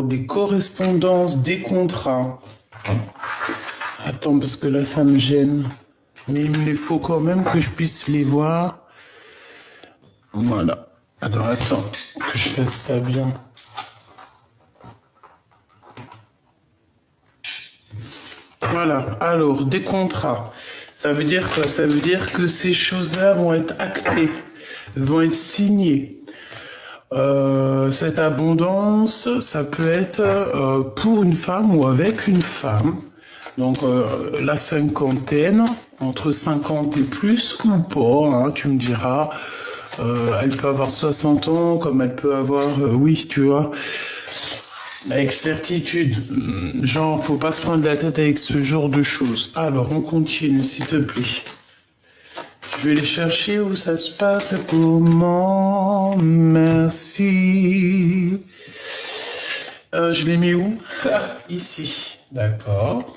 Des correspondances, des contrats. Attends, parce que là, ça me gêne. Mais il faut quand même que je puisse les voir. Voilà. Alors, attends, que je fasse ça bien. Voilà. Alors, des contrats. Ça veut dire quoi? Ça veut dire que ces choses-là vont être actées, vont être signées. Cette abondance, ça peut être pour une femme ou avec une femme. Donc la cinquantaine, entre 50 et plus ou pas, hein, tu me diras. Elle peut avoir 60 ans, comme elle peut avoir, oui, tu vois, avec certitude. Genre, faut pas se prendre la tête avec ce genre de choses. Alors, on continue, s'il te plaît. Je vais les chercher où ça se passe. Comment? Merci. Je les mets où? Ici. D'accord.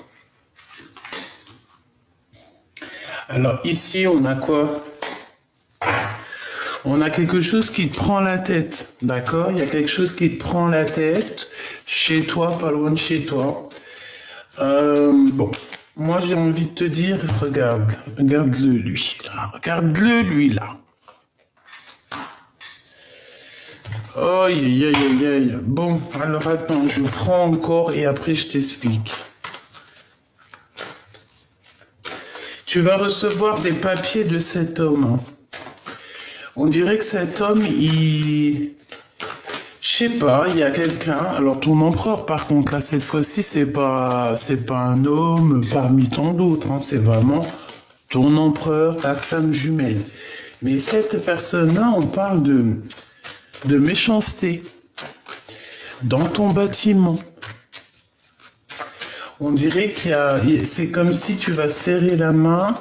Alors ici, on a quoi? On a quelque chose qui te prend la tête. D'accord? Il y a quelque chose qui te prend la tête. Chez toi, pas loin de chez toi. Bon. Moi, j'ai envie de te dire, regarde. Regarde-le, lui. Là. Regarde-le, lui, là. Aïe, aïe, aïe, aïe, aïe. Bon, alors attends, je prends encore et après je t'explique. Tu vas recevoir des papiers de cet homme. On dirait que cet homme, je sais pas, il y a quelqu'un. Alors ton empereur, par contre, là, cette fois-ci, c'est pas un homme parmi tant d'autres. Hein. C'est vraiment ton empereur, ta femme jumelle. Mais cette personne-là, on parle de méchanceté dans ton bâtiment. On dirait c'est comme si tu vas serrer la main,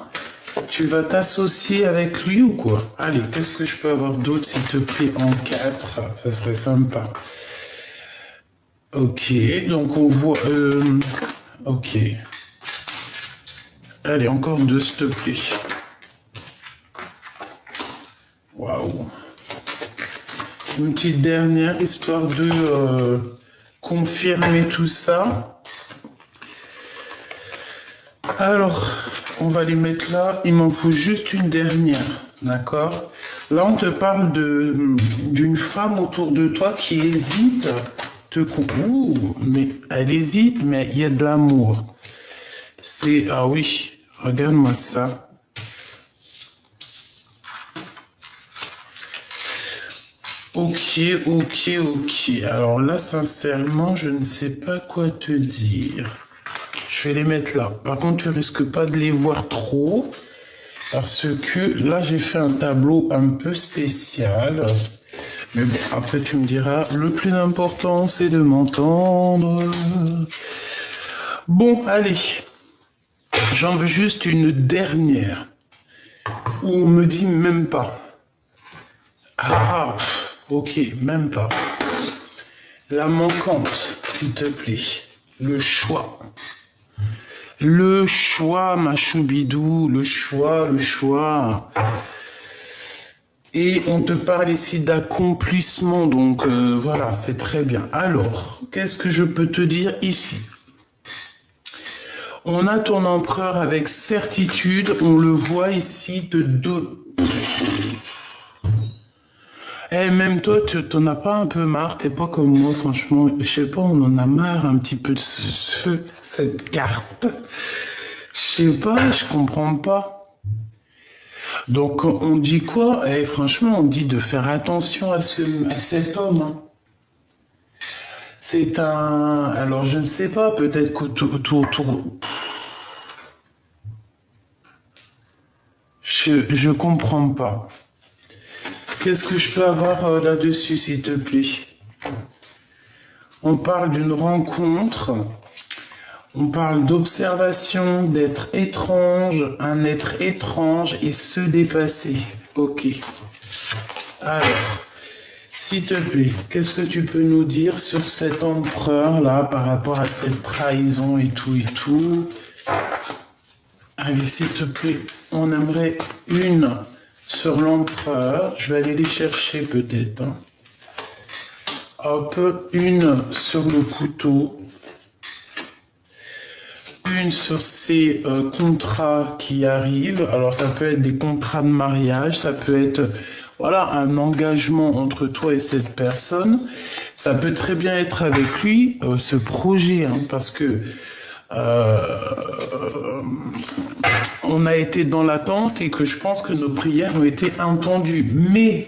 tu vas t'associer avec lui ou quoi? Allez, qu'est-ce que je peux avoir d'autre, s'il te plaît, en 4? Ça serait sympa. Ok, donc on voit... ok. Allez, encore 2, s'il te plaît. Waouh. Une petite dernière, histoire de confirmer tout ça. Alors, on va les mettre là. Il m'en faut juste une dernière. D'accord? Là, on te parle d'une femme autour de toi qui hésite. Ouh, mais elle hésite, mais il y a de l'amour. Ah oui, regarde-moi ça. Ok, ok, ok. Alors là, sincèrement, je ne sais pas quoi te dire. Je vais les mettre là. Par contre, tu risques pas de les voir trop. Parce que là, j'ai fait un tableau un peu spécial. Mais bon, après, tu me diras, le plus important, c'est de m'entendre. Bon, allez. J'en veux juste une dernière. Ou on me dit même pas. Ah, ok, même pas. La manquante, s'il te plaît. Le choix. Le choix, ma choubidou, le choix, le choix. Et on te parle ici d'accomplissement, donc voilà, c'est très bien. Alors, qu'est-ce que je peux te dire ici? On a ton empereur avec certitude, on le voit ici de deux. Eh, même toi, tu t'en as pas un peu marre, t'es pas comme moi, franchement. Je sais pas, on en a marre un petit peu de cette carte. Je sais pas, je comprends pas. Donc, on dit quoi? Eh, franchement, on dit de faire attention à cet homme. Hein. C'est un... Alors, je ne sais pas, peut-être qu'autour... Je comprends pas. Qu'est-ce que je peux avoir là-dessus, s'il te plaît? On parle d'une rencontre, on parle d'observation, d'être étrange, un être étrange et se dépasser. Ok. Alors, s'il te plaît, qu'est-ce que tu peux nous dire sur cet empereur-là par rapport à cette trahison et tout et tout? Allez, s'il te plaît, on aimerait une sur l'empereur. Je vais aller les chercher peut-être. Hein. hop, une sur le couteau, une sur ces contrats qui arrivent. Alors ça peut être des contrats de mariage, ça peut être voilà un engagement entre toi et cette personne. Ça peut très bien être avec lui ce projet, hein, parce que on a été dans l'attente et que je pense que nos prières ont été entendues. Mais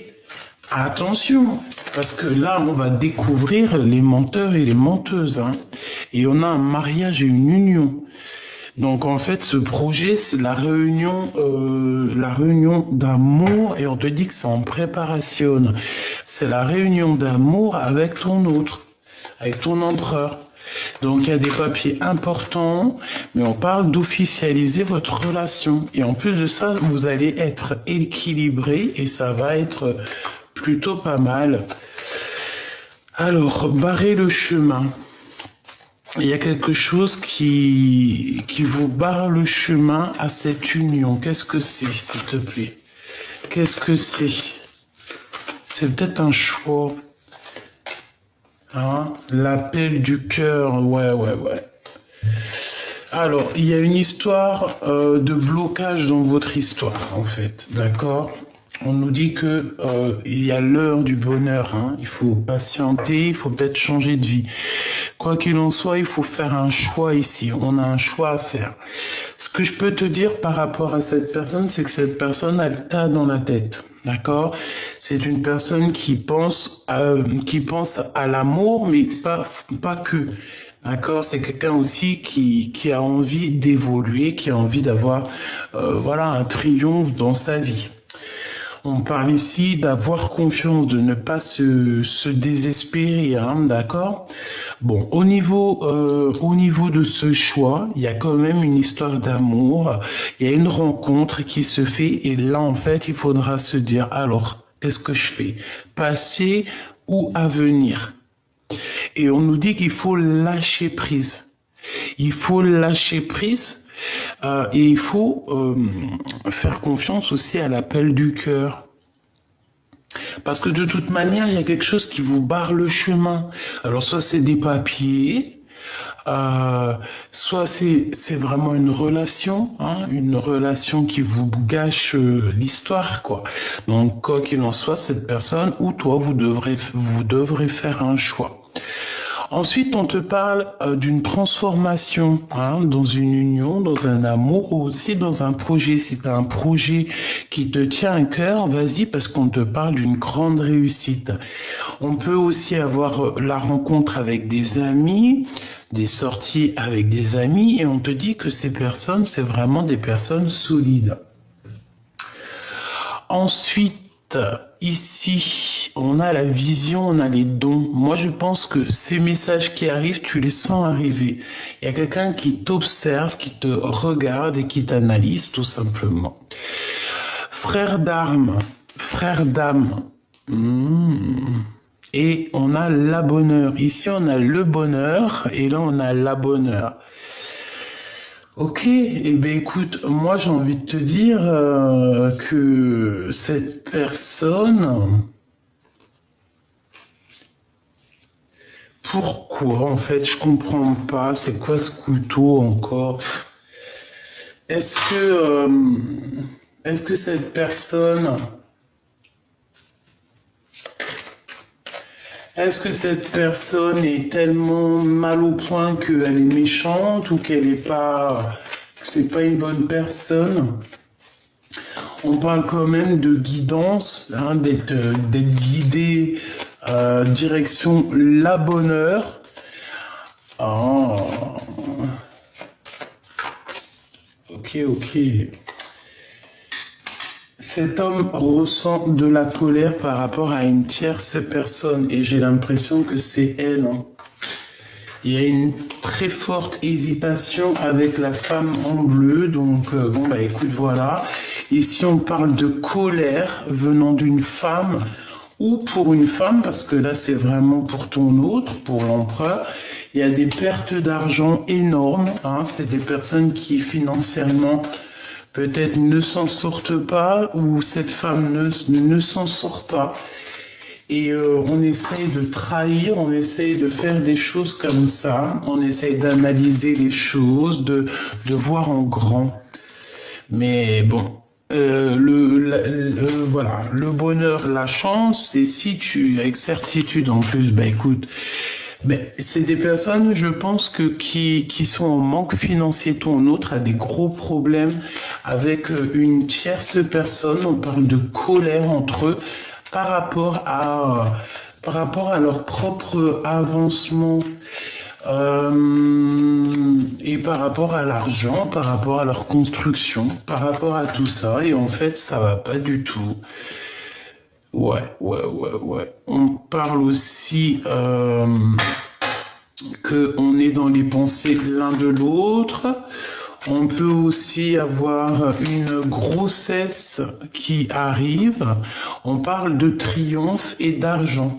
attention, parce que là, on va découvrir les menteurs et les menteuses, hein. Et on a un mariage et une union. Donc en fait, ce projet, c'est la réunion d'amour, et on te dit que c'est en préparation. C'est la réunion d'amour avec ton autre, avec ton empereur. Donc il y a des papiers importants, mais on parle d'officialiser votre relation. Et en plus de ça, vous allez être équilibré et ça va être plutôt pas mal. Alors, barrer le chemin. Il y a quelque chose qui vous barre le chemin à cette union. Qu'est-ce que c'est, s'il te plaît? Qu'est-ce que c'est? C'est peut-être un choix. Hein? L'appel du cœur. Ouais. Alors, il y a une histoire de blocage dans votre histoire, en fait. D'accord? On nous dit que il y a l'heure du bonheur, hein. Il faut patienter, il faut peut-être changer de vie. Quoi qu'il en soit, il faut faire un choix ici. On a un choix à faire. Ce que je peux te dire par rapport à cette personne, c'est que cette personne, elle t'a dans la tête. D'accord? C'est une personne qui pense à l'amour, mais pas que. D'accord, c'est quelqu'un aussi qui a envie d'évoluer, qui a envie d'avoir voilà un triomphe dans sa vie. On parle ici d'avoir confiance, de ne pas se désespérer, hein, d'accord? Bon, au niveau de ce choix, il y a quand même une histoire d'amour, il y a une rencontre qui se fait, et là, en fait, il faudra se dire, alors, qu'est-ce que je fais? Passé ou avenir? Et on nous dit qu'il faut lâcher prise. Il faut lâcher prise et il faut faire confiance aussi à l'appel du cœur. Parce que de toute manière, il y a quelque chose qui vous barre le chemin. Alors soit c'est des papiers, soit c'est vraiment une relation, hein, une relation qui vous gâche l'histoire, quoi. Donc quoi qu'il en soit, cette personne ou toi, vous devrez faire un choix. Ensuite, on te parle d'une transformation, hein, dans une union, dans un amour ou aussi dans un projet. Si tu as un projet qui te tient à cœur, vas-y, parce qu'on te parle d'une grande réussite. On peut aussi avoir la rencontre avec des amis, des sorties avec des amis, et on te dit que ces personnes, c'est vraiment des personnes solides. Ensuite, ici, on a la vision, on a les dons. Moi, je pense que ces messages qui arrivent, tu les sens arriver. Il y a quelqu'un qui t'observe, qui te regarde et qui t'analyse, tout simplement. Frère d'armes, frère d'âme. Et on a la bonheur. Ici, on a le bonheur et là, on a la bonheur. Ok, eh bien écoute, moi j'ai envie de te dire que cette personne, pourquoi en fait, je comprends pas, c'est quoi ce couteau encore? Est-ce que cette personne, est tellement mal au point qu'elle est méchante ou que c'est pas une bonne personne? On parle quand même de guidance, hein, d'être guidé direction la bonheur. Oh. Ok. Cet homme ressent de la colère par rapport à une tierce personne et j'ai l'impression que c'est elle. Hein. Il y a une très forte hésitation avec la femme en bleu, donc bon bah écoute voilà. Ici on parle de colère venant d'une femme ou pour une femme, parce que là c'est vraiment pour ton autre, pour l'empereur. Il y a des pertes d'argent énormes, hein. C'est des personnes qui financièrement peut-être ne s'en sortent pas ou cette femme ne s'en sort pas. Et on essaye de trahir, on essaye de faire des choses comme ça, on essaye d'analyser les choses, de voir en grand. Mais bon, voilà, le bonheur, la chance, c'est si tu, avec certitude en plus, bah écoute, mais c'est des personnes, je pense qui sont en manque financier. Ton autre a des gros problèmes avec une tierce personne. On parle de colère entre eux par rapport par rapport à leur propre avancement. Et par rapport à l'argent, par rapport à leur construction, par rapport à tout ça, et en fait, ça va pas du tout. Ouais. On parle aussi que on est dans les pensées l'un de l'autre. On peut aussi avoir une grossesse qui arrive. On parle de triomphe et d'argent.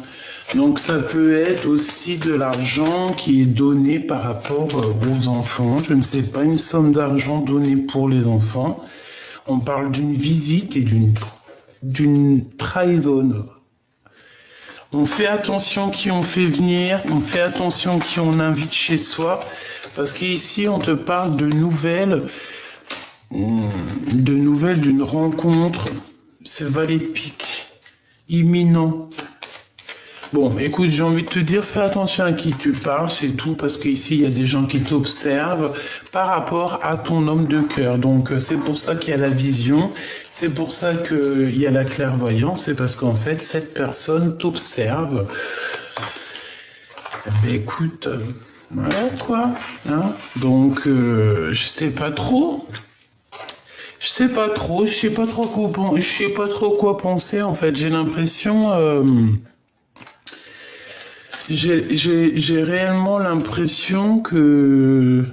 Donc ça peut être aussi de l'argent qui est donné par rapport aux enfants. Je ne sais pas, une somme d'argent donnée pour les enfants. On parle d'une visite et d'une trahison. On fait attention qui on fait venir, on fait attention qui on invite chez soi, parce qu'ici on te parle de nouvelles d'une rencontre. C'est valet de pique, imminent. Bon, écoute, j'ai envie de te dire, fais attention à qui tu parles, c'est tout, parce qu'ici, il y a des gens qui t'observent par rapport à ton homme de cœur. Donc, c'est pour ça qu'il y a la vision, c'est pour ça qu'il y a la clairvoyance, c'est parce qu'en fait, cette personne t'observe. Ben, écoute, voilà quoi, hein. Donc, je sais pas trop. Je sais pas trop quoi penser, en fait. J'ai l'impression... J'ai réellement l'impression que...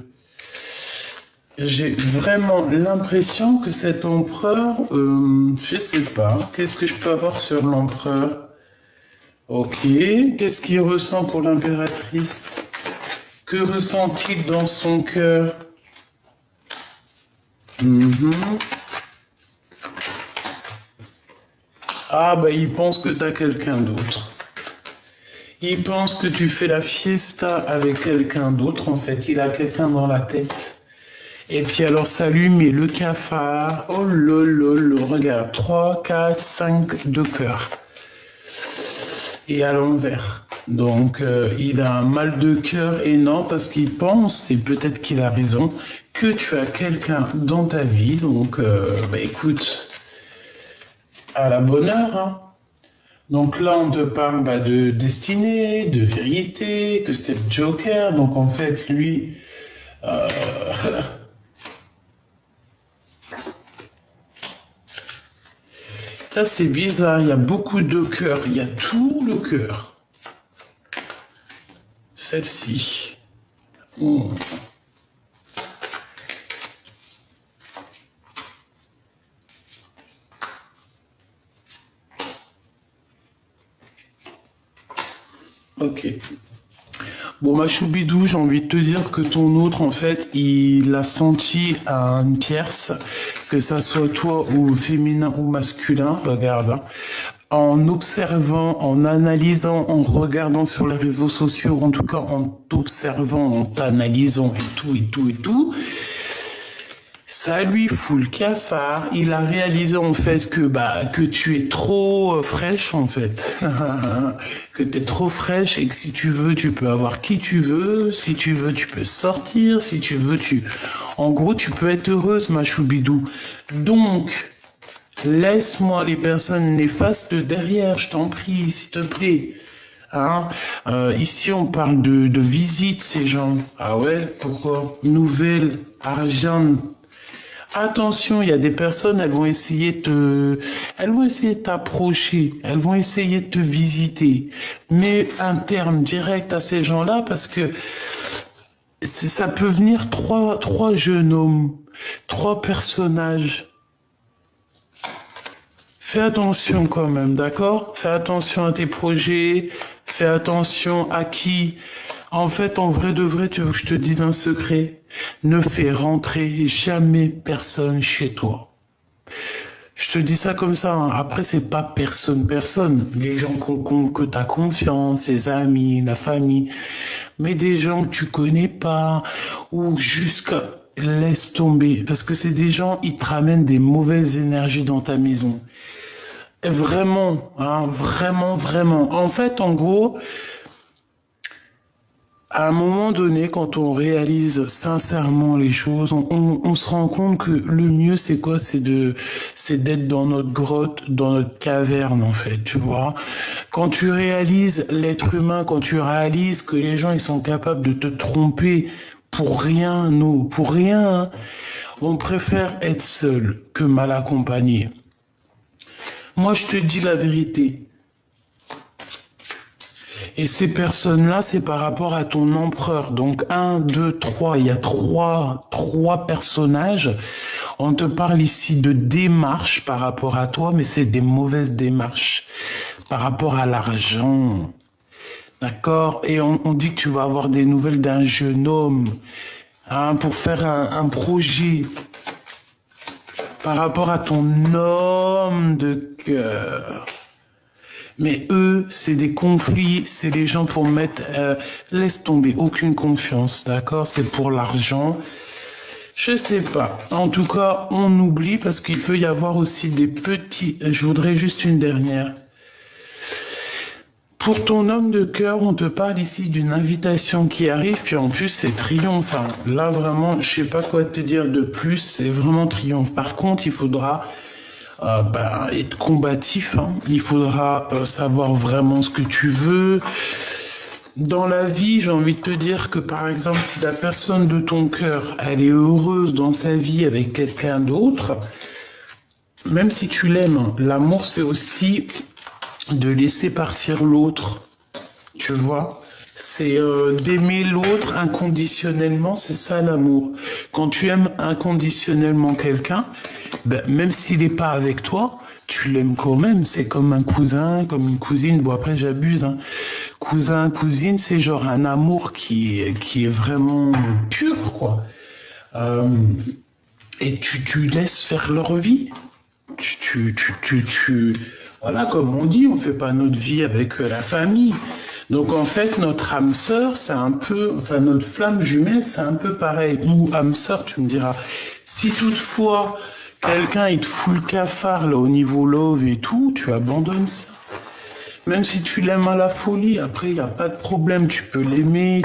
J'ai vraiment l'impression que cet empereur... je sais pas. Qu'est-ce que je peux avoir sur l'empereur? Ok. Qu'est-ce qu'il ressent pour l'impératrice? Que ressent-il dans son cœur? Ah, bah, il pense que t'as quelqu'un d'autre. Il pense que tu fais la fiesta avec quelqu'un d'autre, en fait. Il a quelqu'un dans la tête. Et puis alors ça lui met le cafard. Oh lolo, regarde. 3, 4, 5 de cœur. Et à l'envers. Donc il a un mal de cœur énorme parce qu'il pense, et peut-être qu'il a raison, que tu as quelqu'un dans ta vie. Donc bah écoute, à la bonne heure, hein. Donc là, on te parle de destinée, de vérité, que c'est le Joker. Donc en fait, lui... Ça, c'est bizarre. Il y a beaucoup de cœur. Il y a tout le cœur. Celle-ci. Oh. Ok. Bon, ma choubidou, j'ai envie de te dire que ton autre, en fait, il a senti à une tierce, que ça soit toi ou féminin ou masculin, regarde, hein, en observant, en analysant, en regardant sur les réseaux sociaux, en tout cas en t'observant, en t'analysant et tout, ça lui fout le cafard. Il a réalisé en fait que tu es trop fraîche en fait, que tu es trop fraîche et que si tu veux, tu peux avoir qui tu veux. Si tu veux, tu peux sortir. Si tu veux, en gros, tu peux être heureuse, ma choubidou. Donc, laisse-moi les personnes néfastes derrière, je t'en prie, s'il te plaît. Hein, ici, on parle de visite, ces gens. Ah ouais, pourquoi? Nouvelle, argent. Attention, il y a des personnes, elles vont essayer de t'approcher, elles vont essayer de te visiter. Mais un terme direct à ces gens-là, parce que ça peut venir trois jeunes hommes, 3 personnages. Fais attention quand même, d'accord? Fais attention à tes projets, fais attention à qui. En fait, en vrai de vrai, tu veux que je te dise un secret? Ne fais rentrer jamais personne chez toi. Je te dis ça comme ça, hein. Après, c'est pas personne. Les gens que t'as confiance, les amis, la famille. Mais des gens que tu connais pas, ou jusqu'à laisse tomber. Parce que c'est des gens, ils te ramènent des mauvaises énergies dans ta maison. Et vraiment, hein, vraiment. En fait, en gros, à un moment donné, quand on réalise sincèrement les choses, on se rend compte que le mieux, c'est quoi? C'est d'être dans notre grotte, dans notre caverne, en fait, tu vois. Quand tu réalises l'être humain, quand tu réalises que les gens, ils sont capables de te tromper pour rien, pour rien, hein, on préfère être seul que mal accompagné. Moi, je te dis la vérité. Et ces personnes-là, c'est par rapport à ton empereur. Donc, un, deux, trois. Il y a trois personnages. On te parle ici de démarches par rapport à toi, mais c'est des mauvaises démarches par rapport à l'argent. D'accord? Et on dit que tu vas avoir des nouvelles d'un jeune homme, hein, pour faire un projet par rapport à ton homme de cœur. Mais eux, c'est des conflits, c'est les gens pour mettre, laisse tomber, aucune confiance, d'accord? C'est pour l'argent. Je sais pas. En tout cas, on oublie parce qu'il peut y avoir aussi des petits. Je voudrais juste une dernière. Pour ton homme de cœur, on te parle ici d'une invitation qui arrive, puis en plus c'est triomphe. Hein. Là vraiment, je sais pas quoi te dire de plus, c'est vraiment triomphe. Par contre, il faudra être combatif. Hein. Il faudra savoir vraiment ce que tu veux. Dans la vie, j'ai envie de te dire que par exemple, si la personne de ton cœur, elle est heureuse dans sa vie avec quelqu'un d'autre, même si tu l'aimes, l'amour c'est aussi de laisser partir l'autre. Tu vois? C'est d'aimer l'autre inconditionnellement, c'est ça l'amour. Quand tu aimes inconditionnellement quelqu'un, ben, même s'il n'est pas avec toi, tu l'aimes quand même. C'est comme un cousin, comme une cousine. Bon, après, j'abuse. Hein. Cousin, cousine, c'est genre un amour qui est vraiment pur, quoi. Euh, et tu laisses faire leur vie. Voilà, comme on dit, on fait pas notre vie avec la famille. Donc en fait, notre âme sœur, c'est un peu, enfin notre flamme jumelle, c'est un peu pareil. Ou âme sœur, tu me diras. Si toutefois quelqu'un il te fout le cafard là au niveau love et tout, tu abandonnes ça. Même si tu l'aimes à la folie, après il n'y a pas de problème, tu peux l'aimer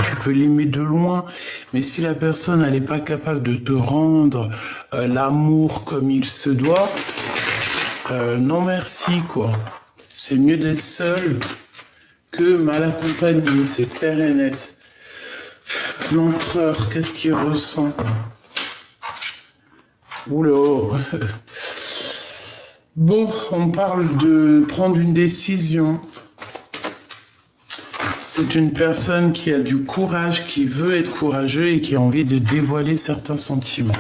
de loin. Mais si la personne elle n'est pas capable de te rendre l'amour comme il se doit, non merci quoi. C'est mieux d'être seul que mal accompagné, c'est clair et net. L'empereur, qu'est-ce qu'il ressent? Oula. Bon, on parle de prendre une décision. C'est une personne qui a du courage, qui veut être courageux et qui a envie de dévoiler certains sentiments.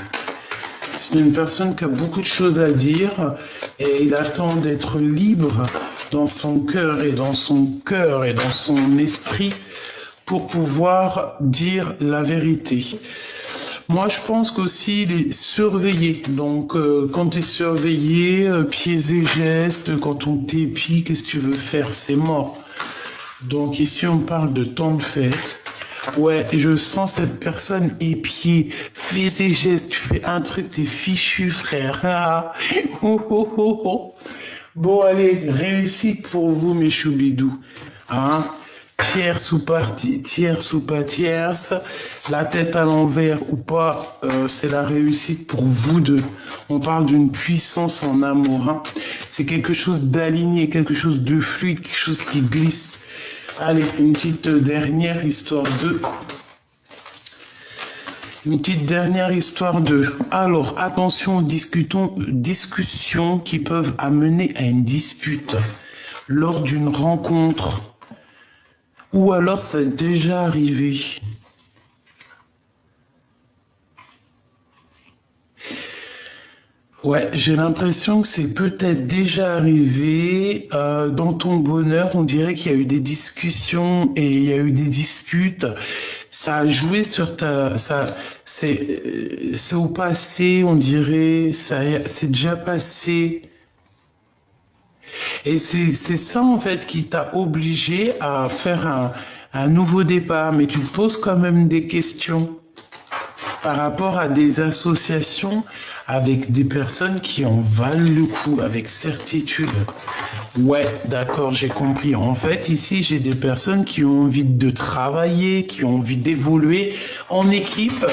C'est une personne qui a beaucoup de choses à dire et il attend d'être libre dans son cœur et dans son esprit pour pouvoir dire la vérité. Moi, je pense qu'aussi, il est surveillé. Donc, quand tu es surveillé, pieds et gestes, quand on t'épie, qu'est-ce que tu veux faire? C'est mort. Donc, ici, on parle de temps de fête. Ouais, je sens cette personne épiée. Fais ses gestes, tu fais un truc, t'es fichu, frère. Ah. Oh, oh, oh, oh. Bon, allez, réussite pour vous, mes choubidous. Hein? Tierce ou partie, tierce ou pas tierce, la tête à l'envers ou pas, c'est la réussite pour vous deux. On parle d'une puissance en amour. Hein. C'est quelque chose d'aligné, quelque chose de fluide, quelque chose qui glisse. Allez, une petite dernière histoire de... Une petite dernière histoire de... Alors, attention aux discussions qui peuvent amener à une dispute lors d'une rencontre. Ou alors ça est déjà arrivé. Ouais, j'ai l'impression que c'est peut-être déjà arrivé. Dans ton bonheur, on dirait qu'il y a eu des discussions et il y a eu des disputes. Ça a joué sur c'est au passé, on dirait. C'est déjà passé. Et c'est ça, en fait, qui t'a obligé à faire un nouveau départ. Mais tu te poses quand même des questions par rapport à des associations avec des personnes qui en valent le coup, avec certitude. Ouais, d'accord, j'ai compris. En fait, ici, j'ai des personnes qui ont envie de travailler, qui ont envie d'évoluer en équipe,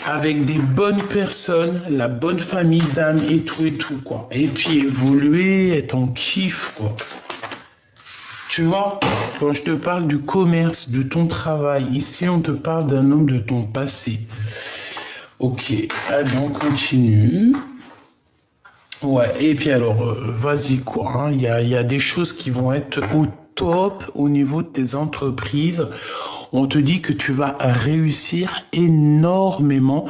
avec des bonnes personnes, la bonne famille d'âme et tout, quoi. Et puis évoluer, être en kiff, quoi. Tu vois, quand je te parle du commerce, de ton travail, ici, on te parle d'un homme de ton passé. Ok, allez, on continue. Ouais, et puis alors, vas-y quoi, hein, il y a des choses qui vont être au top au niveau de tes entreprises. On te dit que tu vas réussir énormément.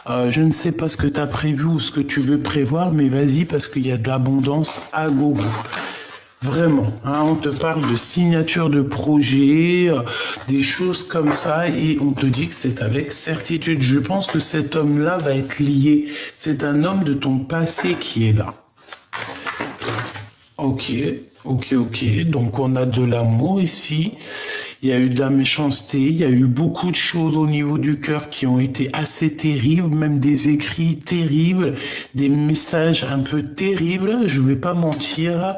Je ne sais pas ce que tu as prévu ou ce que tu veux prévoir, mais vas-y parce qu'il y a de l'abondance à gogo. Vraiment, hein, on te parle de signature de projet, des choses comme ça, et on te dit que c'est avec certitude. Je pense que cet homme-là va être lié. C'est un homme de ton passé qui est là. Ok, ok. Donc on a de l'amour ici. Il y a eu de la méchanceté, il y a eu beaucoup de choses au niveau du cœur qui ont été assez terribles, même des écrits terribles, des messages un peu terribles, je vais pas mentir.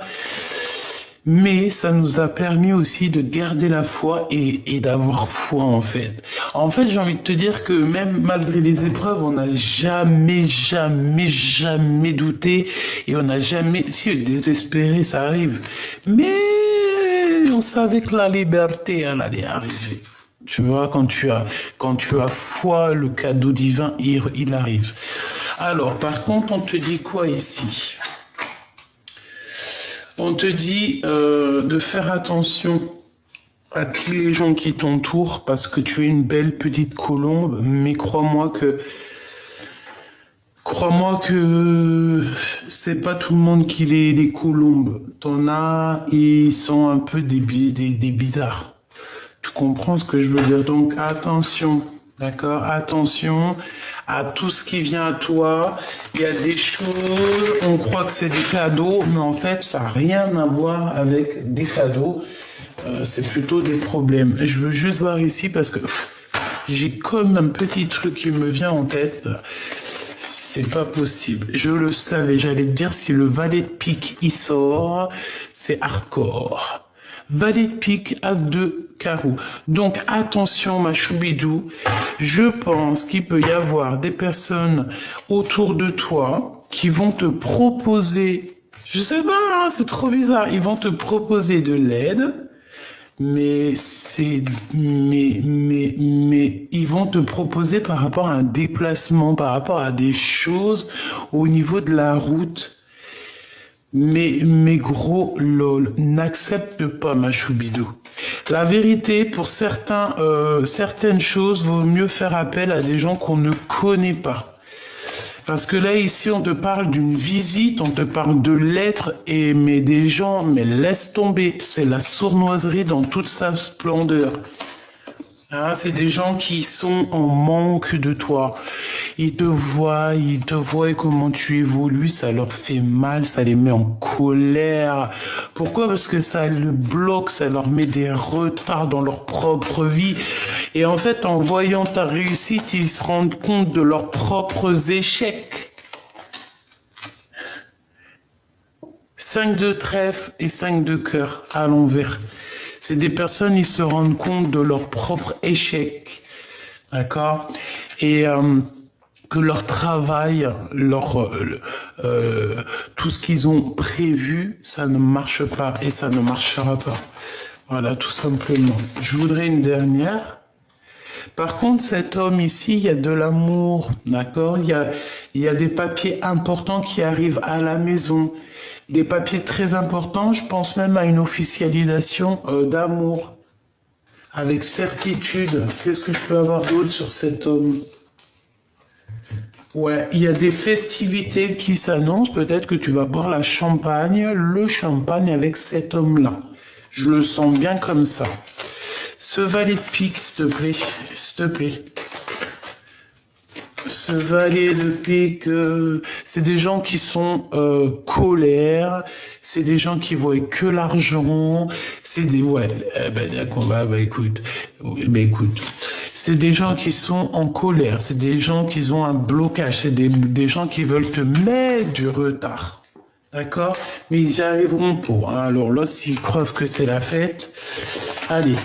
Mais ça nous a permis aussi de garder la foi et d'avoir foi en fait. En fait, j'ai envie de te dire que même malgré les épreuves, on n'a jamais douté et on n'a jamais, si désespéré, ça arrive. Mais on savait que la liberté, elle allait arriver. Tu vois, quand tu as foi, le cadeau divin, il arrive. Alors, par contre, on te dit quoi ici? On te dit de faire attention à tous les gens qui t'entourent parce que tu es une belle petite colombe, mais crois-moi que c'est pas tout le monde qui est des colombes. T'en as, ils sont un peu des bizarres. Tu comprends ce que je veux dire? Donc attention, d'accord? Attention à tout ce qui vient à toi. Il y a des choses, on croit que c'est des cadeaux, mais en fait, ça n'a rien à voir avec des cadeaux. C'est plutôt des problèmes. Je veux juste voir ici parce que j'ai comme un petit truc qui me vient en tête. C'est pas possible. Je le savais. J'allais te dire si le valet de pique il sort, c'est hardcore. Valet de pique, as de carreau. Donc attention ma choubidou, je pense qu'il peut y avoir des personnes autour de toi qui vont te proposer, je sais pas, hein, c'est trop bizarre, ils vont te proposer de l'aide, mais ils vont te proposer par rapport à un déplacement, par rapport à des choses au niveau de la route. Mais gros lol, n'accepte pas ma choubidou. La vérité, pour certaines choses, vaut mieux faire appel à des gens qu'on ne connaît pas. Parce que là, ici, on te parle d'une visite, on te parle de lettres, mais des gens, mais laisse tomber. C'est la sournoiserie dans toute sa splendeur. Hein, c'est des gens qui sont en manque de toi. Ils te voient et comment tu évolues, ça leur fait mal, ça les met en colère. Pourquoi? Parce que ça le bloque, ça leur met des retards dans leur propre vie. Et en fait, en voyant ta réussite, ils se rendent compte de leurs propres échecs. 5 de trèfle et 5 de cœur à l'envers. C'est des personnes, ils se rendent compte de leur propre échec, d'accord? Et que leur travail, tout ce qu'ils ont prévu, ça ne marche pas et ça ne marchera pas. Voilà, tout simplement. Je voudrais une dernière. Par contre, cet homme ici, il y a de l'amour, d'accord? Il y a des papiers importants qui arrivent à la maison. Des papiers très importants, je pense même à une officialisation d'amour. Avec certitude. Qu'est-ce que je peux avoir d'autre sur cet homme? Ouais, il y a des festivités qui s'annoncent. Peut-être que tu vas boire le champagne avec cet homme-là. Je le sens bien comme ça. Ce valet de pique, s'il te plaît. Ce valet de pique, c'est des gens qui sont colères, c'est des gens qui voient que l'argent, c'est des, ouais, ben d'accord, écoute, écoute, c'est des gens qui sont en colère, c'est des gens qui ont un blocage, c'est des gens qui veulent te mettre du retard. D'accord? Mais ils y arriveront pas. Hein. Alors là, s'ils croient que c'est la fête, allez.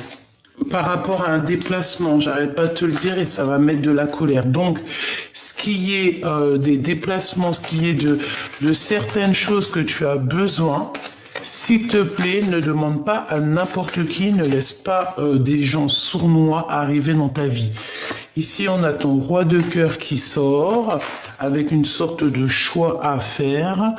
Par rapport à un déplacement, j'arrête pas de te le dire et ça va mettre de la colère. Donc, ce qui est des déplacements, ce qui est de certaines choses que tu as besoin, s'il te plaît, ne demande pas à n'importe qui, ne laisse pas des gens sournois arriver dans ta vie. Ici, on a ton roi de cœur qui sort avec une sorte de choix à faire.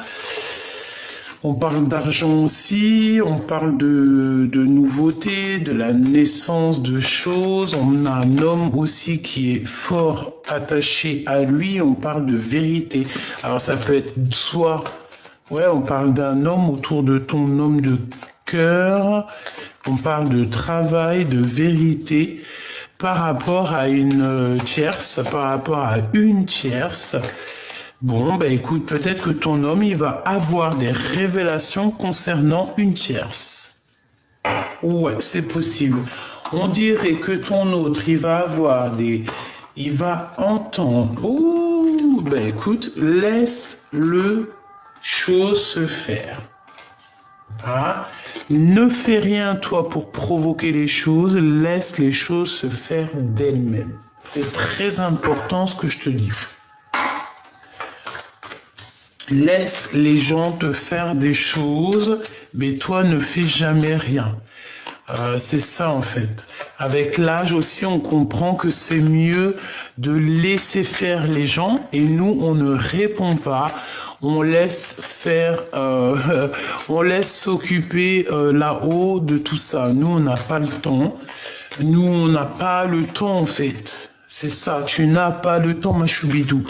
On parle d'argent aussi, on parle de nouveautés, de la naissance de choses. On a un homme aussi qui est fort attaché à lui, on parle de vérité. Alors ça peut être soit, ouais, on parle d'un homme autour de ton homme de cœur, on parle de travail, de vérité, par rapport à une tierce, par rapport à une tierce. Bon, ben écoute, peut-être que ton homme, il va avoir des révélations concernant une tierce. Ouais, c'est possible. On dirait que ton autre, il va avoir il va entendre. Ouh, ben écoute, laisse le chose se faire. Hein? Ne fais rien, toi, pour provoquer les choses. Laisse les choses se faire d'elles-mêmes. C'est très important ce que je te dis. Laisse les gens te faire des choses, mais toi ne fais jamais rien. C'est ça en fait. Avec l'âge aussi, on comprend que c'est mieux de laisser faire les gens et nous, on ne répond pas. On laisse faire, on laisse s'occuper là-haut de tout ça. Nous, on n'a pas le temps. Nous, on n'a pas le temps en fait. C'est ça, tu n'as pas le temps, ma choubidou.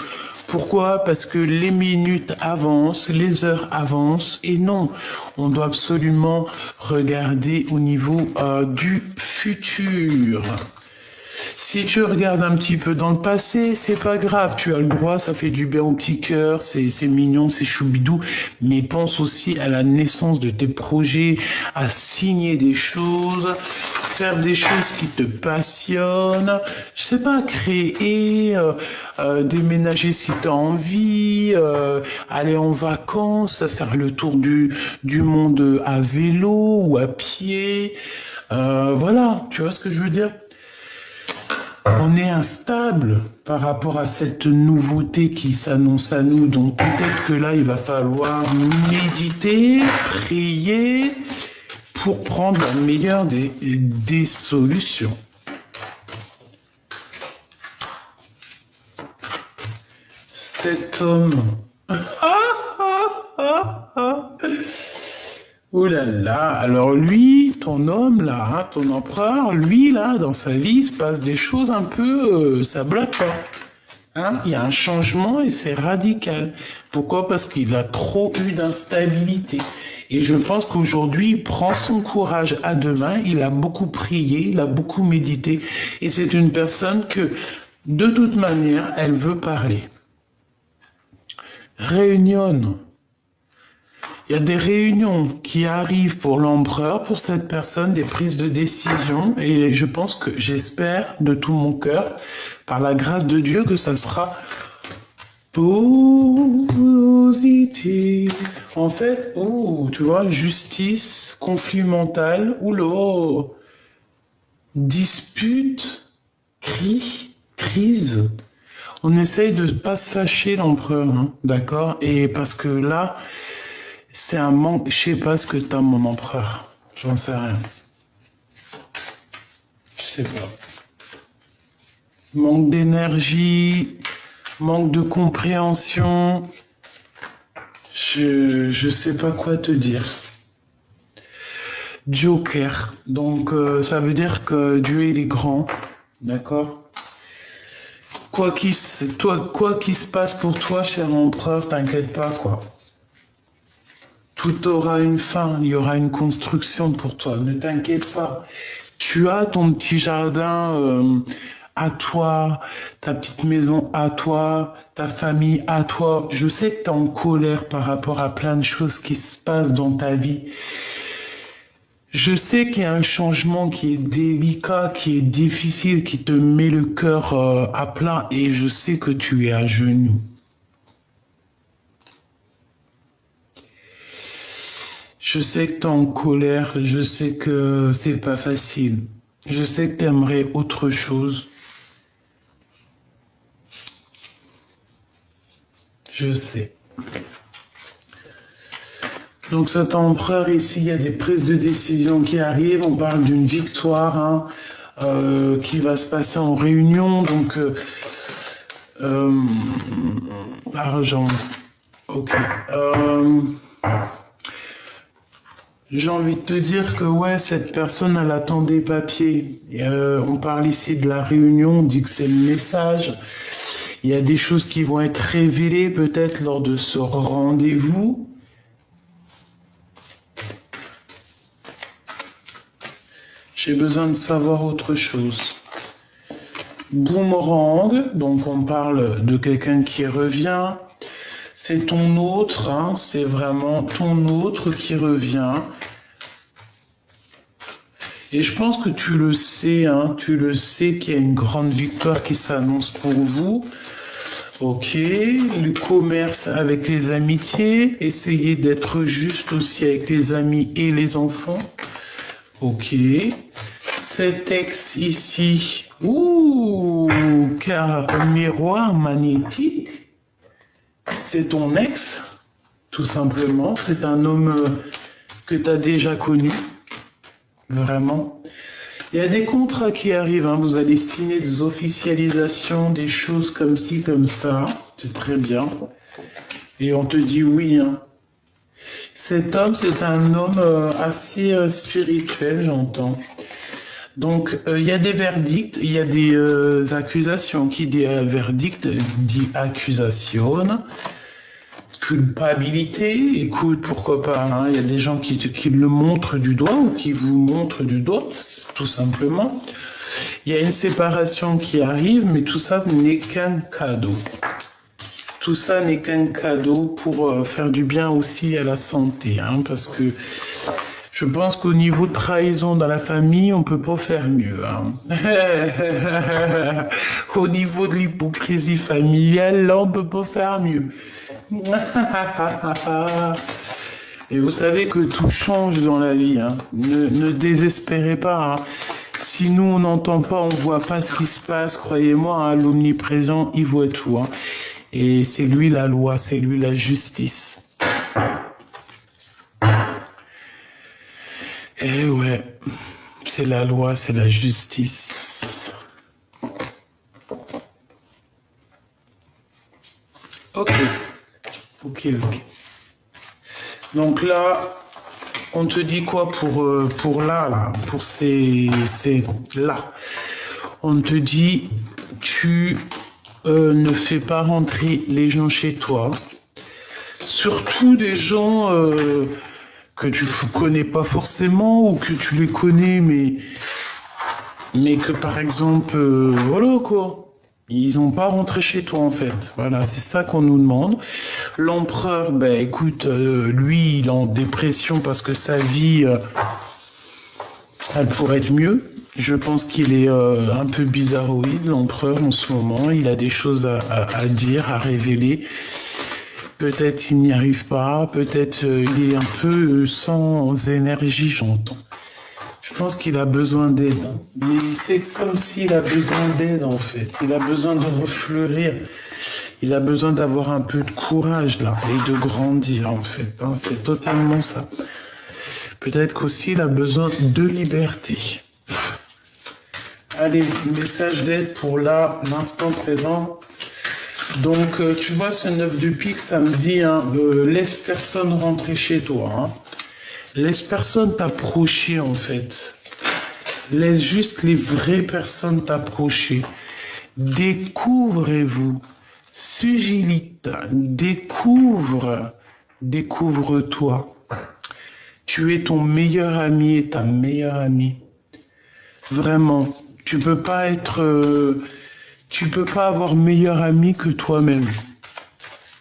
Pourquoi? Parce que les minutes avancent, les heures avancent, et non, on doit absolument regarder au niveau du futur. Si tu regardes un petit peu dans le passé, c'est pas grave, tu as le droit, ça fait du bien au petit cœur, c'est mignon, c'est choubidou, mais pense aussi à la naissance de tes projets, à signer des choses, faire des choses qui te passionnent, je sais pas, créer, déménager si tu as envie, aller en vacances, faire le tour du monde à vélo ou à pied, voilà, tu vois ce que je veux dire? On est instable par rapport à cette nouveauté qui s'annonce à nous. Donc peut-être que là, il va falloir méditer, prier pour prendre la meilleure des solutions. Cet homme... Oh là là, alors lui, ton homme là, hein, ton empereur, lui là, dans sa vie, il se passe des choses un peu, ça bloque pas. Hein, il y a un changement et c'est radical. Pourquoi? Parce qu'il a trop eu d'instabilité. Et je pense qu'aujourd'hui, il prend son courage à deux mains, il a beaucoup prié, il a beaucoup médité. Et c'est une personne que, de toute manière, elle veut parler. Réunion. Il y a des réunions qui arrivent pour l'empereur, pour cette personne, des prises de décision. Et je pense que, j'espère de tout mon cœur, par la grâce de Dieu, que ça sera positif. En fait, tu vois, justice, conflit mental, dispute, crise. On essaye de ne pas se fâcher l'empereur, hein, d'accord? Et parce que là... c'est un manque, je sais pas ce que t'as, mon empereur. J'en sais rien. Je sais pas. Manque d'énergie, manque de compréhension. Je sais pas quoi te dire. Joker. Donc, ça veut dire que Dieu, il est grand. D'accord? Quoi qu'il se passe pour toi, cher empereur, t'inquiète pas, quoi. Tout aura une fin, il y aura une construction pour toi, ne t'inquiète pas. Tu as ton petit jardin à toi, ta petite maison à toi, ta famille à toi. Je sais que tu es en colère par rapport à plein de choses qui se passent dans ta vie. Je sais qu'il y a un changement qui est délicat, qui est difficile, qui te met le cœur à plat et je sais que tu es à genoux. Je sais que tu es en colère, je sais que c'est pas facile. Je sais que tu aimerais autre chose. Je sais. Donc cet empereur ici, il y a des prises de décision qui arrivent. On parle d'une victoire hein, qui va se passer en réunion. Donc argent. Ok. J'ai envie de te dire que ouais, cette personne, elle attend des papiers. On parle ici de la réunion, on dit que c'est le message. Il y a des choses qui vont être révélées peut-être lors de ce rendez-vous. J'ai besoin de savoir autre chose. Boomerang, donc on parle de quelqu'un qui revient. C'est ton autre, hein, c'est vraiment ton autre qui revient. Et je pense que tu le sais, hein, tu le sais qu'il y a une grande victoire qui s'annonce pour vous. Ok, le commerce avec les amitiés, essayez d'être juste aussi avec les amis et les enfants. Ok, cet ex ici, ouh, car un miroir magnétique, c'est ton ex, tout simplement, c'est un homme que tu as déjà connu, vraiment. Il y a des contrats qui arrivent, hein. Vous allez signer des officialisations, des choses comme ci, comme ça. C'est très bien. Et on te dit oui. Hein. Cet homme, c'est un homme assez spirituel, j'entends. Donc, il y a des verdicts, il y a des accusations. Qui dit verdict dit accusation. Culpabilité, écoute, pourquoi pas, hein, il y a des gens qui le montrent du doigt ou qui vous montrent du doigt, tout simplement. Il y a une séparation qui arrive, mais tout ça n'est qu'un cadeau. Tout ça n'est qu'un cadeau pour faire du bien aussi à la santé, hein, parce que je pense qu'au niveau de trahison dans la famille, on peut pas faire mieux. Hein. Au niveau de l'hypocrisie familiale, là, on peut pas faire mieux. Et vous savez que tout change dans la vie. Hein. Ne désespérez pas. Hein. Si nous, on n'entend pas, on voit pas ce qui se passe, croyez-moi, hein, l'omniprésent, il voit tout. Hein. Et c'est lui la loi, c'est lui la justice. Eh ouais, c'est la loi, c'est la justice. Ok. Ok. Donc là, on te dit quoi pour là, pour ces là. On te dit, tu ne fais pas rentrer les gens chez toi. Surtout des gens que tu connais pas forcément ou que tu les connais, mais que par exemple, voilà quoi. Ils n'ont pas rentré chez toi en fait. Voilà, c'est ça qu'on nous demande. L'empereur, ben écoute, lui, il est en dépression parce que sa vie, elle pourrait être mieux. Je pense qu'il est un peu bizarroïde, l'empereur en ce moment. Il a des choses à dire, à révéler. Peut-être il n'y arrive pas, peut-être il est un peu sans énergie, j'entends. Je pense qu'il a besoin d'aide. Mais c'est comme s'il a besoin d'aide, en fait. Il a besoin de refleurir. Il a besoin d'avoir un peu de courage, là, et de grandir, en fait. Hein. C'est totalement ça. Peut-être qu'aussi, il a besoin de liberté. Allez, message d'aide pour là, l'instant présent. Donc, tu vois, ce 9 de pique, ça me dit, hein, laisse personne rentrer chez toi. Hein. Laisse personne t'approcher, en fait. Laisse juste les vraies personnes t'approcher. Découvrez-vous. Sugilite. Découvre-toi. Tu es ton meilleur ami et ta meilleure amie. Vraiment. Tu peux pas être... tu peux pas avoir meilleur ami que toi-même.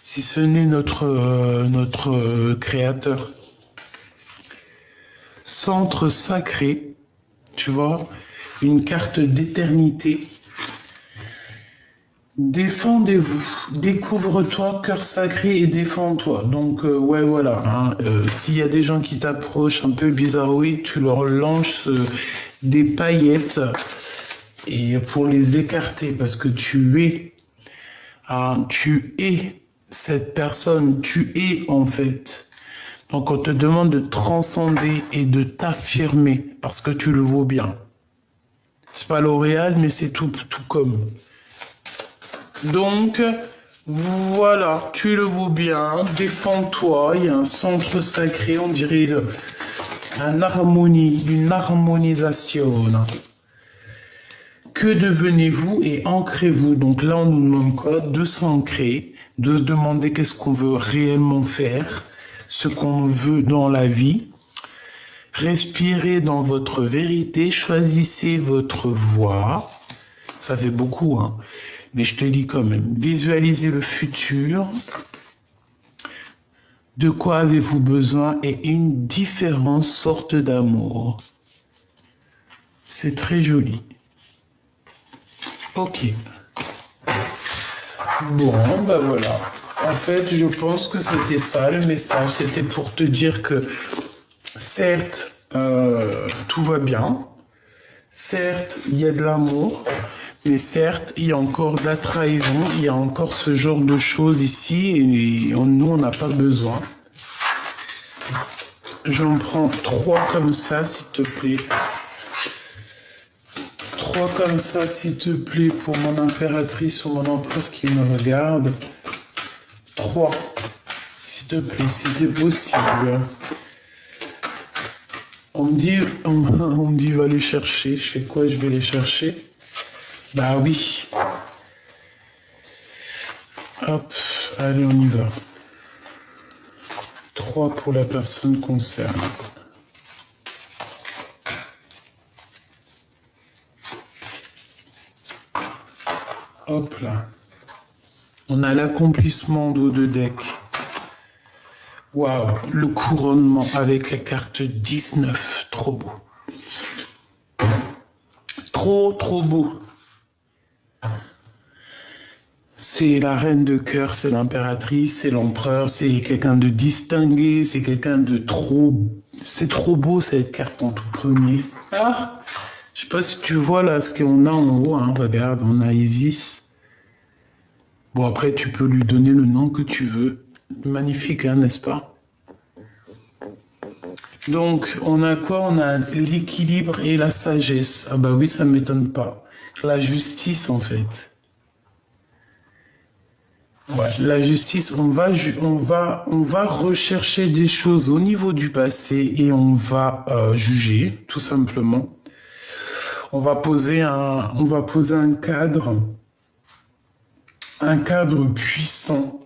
Si ce n'est notre créateur. Centre sacré, tu vois, une carte d'éternité. Défendez-vous, découvre-toi, cœur sacré et défends-toi. Donc, ouais, voilà. Hein, s'il y a des gens qui t'approchent un peu bizarroïdes, tu leur lances des paillettes et pour les écarter, parce que tu es cette personne, tu es en fait. Donc, on te demande de transcender et de t'affirmer, parce que tu le vaux bien. C'est pas L'Oréal, mais c'est tout comme. Donc, voilà, tu le vaux bien, défends-toi, il y a un centre sacré, on dirait une harmonisation. Que devenez-vous et ancrez-vous? Donc là, on nous demande quoi? De s'ancrer, de se demander qu'est-ce qu'on veut réellement faire, ce qu'on veut dans la vie. Respirez dans votre vérité, choisissez votre voie. Ça fait beaucoup, hein. Mais je te lis quand même. Visualisez le futur. De quoi avez-vous besoin et une différente sorte d'amour. C'est très joli. Ok. Bon, ben voilà. En fait, je pense que c'était ça le message. C'était pour te dire que, certes, tout va bien. Certes, il y a de l'amour. Mais certes, il y a encore de la trahison, il y a encore ce genre de choses ici, et nous, on n'a pas besoin. J'en prends 3 comme ça, s'il te plaît. 3 comme ça, s'il te plaît, pour mon impératrice ou mon empereur qui me regarde. 3, s'il te plaît, si c'est possible. On me dit, va les chercher. Je fais quoi? Je vais les chercher. Bah oui. Hop, allez, on y va. 3 pour la personne concernée. Hop là. On a l'accomplissement d'eau de deck. Waouh, le couronnement avec la carte 19. Trop beau. Trop beau. C'est la reine de cœur, c'est l'impératrice, c'est l'empereur, c'est quelqu'un de distingué, c'est quelqu'un de trop... C'est trop beau cette carte en tout premier. Ah, je sais pas si tu vois là ce qu'on a en haut, hein. Regarde, on a Isis. Bon, après tu peux lui donner le nom que tu veux. Magnifique, hein, n'est-ce pas? Donc, on a quoi? On a l'équilibre et la sagesse. Ah bah oui, ça ne m'étonne pas. La justice, en fait. Ouais, la justice, on va rechercher des choses au niveau du passé et on va juger, tout simplement. On va poser un cadre puissant